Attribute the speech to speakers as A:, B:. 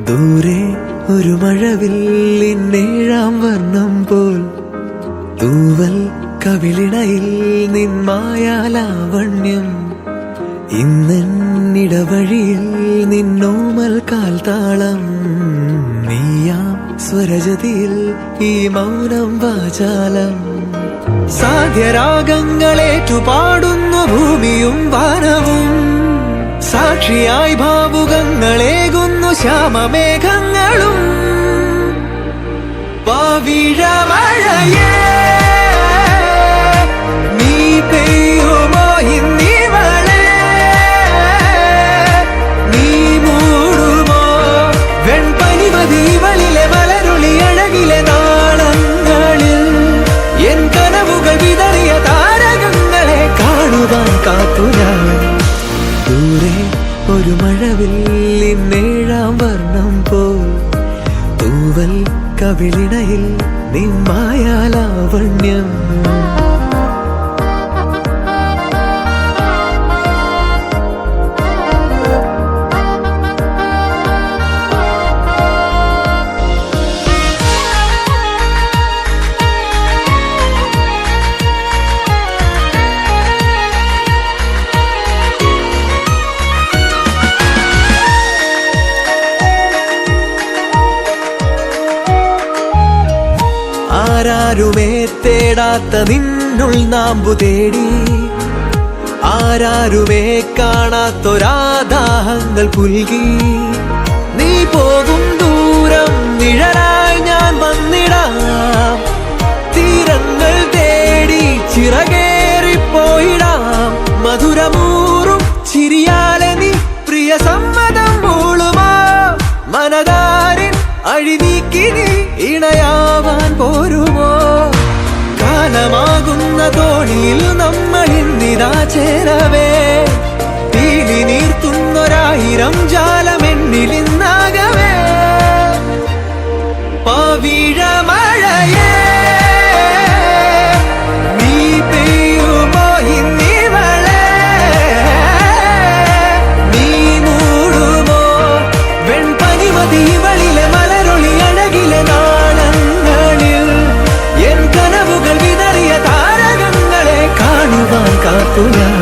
A: ദൂരെ ഒരു മഴവില്ലിന്നേഴാം വർണ്ണം പോൽ തൂവൽ കവിളിണയിൽ നിന്മായാലാവണ്യം ഇന്നിടവഴിയിൽ നിന്നോമൽ കാൽത്താളം നീയാം സ്വരജതിയിൽ ഈ മൗനം വാചാലം സാധ്യരാഗങ്ങളേറ്റുപാടുന്നു ഭൂമിയും വാനവും സാക്ഷിയായി ഭാവുകങ്ങളേകുന്നു ശ്യാമമേഘങ്ങളും പവിഴമഴയേ നീ പെയ്യുമോ ഇന്നിവളെ നീ മൂടുമോ വെൺപനിമതിവളിലെ മലരുളി അഴകിലെ നാളങ്ങളിൽ എൻ കനവുകൾ വിതറിയ താരകങ്ങളെ കാണുവാൻ കാത്തുരാൻ ദൂരെ ഒരു മഴവില്ലിന്നേഴാം വർണ്ണം പോൽ തൂവൽ കവിളിണയിൽ നിന്മായാലാവണ്യം ആരാരുമേ തേടാത്ത നിന്നുൾ നാമ്പു തേടി ആരാരുമേ കാണാത്തൊരാദാഹങ്ങൾ പുൽകി നീ പോകും ദൂരം നിഴലായി ഞാൻ വന്നിടാം തീരങ്ങൾ തേടി ചിറകേറിപ്പോയിടാം മധുരമൂറും ചിരിയാലെ നീ പ്രിയ സമ്മതം മൂളുമാ മനതാരിൻ അഴിനീക്കി നീ ഇണയാവാൻ പോരുമോ കാലമാകുന്ന തോണിയിൽ നമ്മൾ ഇന്നിതാ ചേരവേ തീലി നീർത്തുന്നൊരായിരം ജാലമെന്നിലിന്നാകവേ പവിഴമഴയേ നീ പെയ്യുമോ ഇന്നിവളെ നീ മൂടുമോ വെൺപനിമതിവളിലെ മലരൊളി അഴകിലെ നാളങ്ങളിൽ എൻ കനവുകൾ വിതറിയ താരകങ്ങളെ കാണുവാൻ കാത്തുരാൻ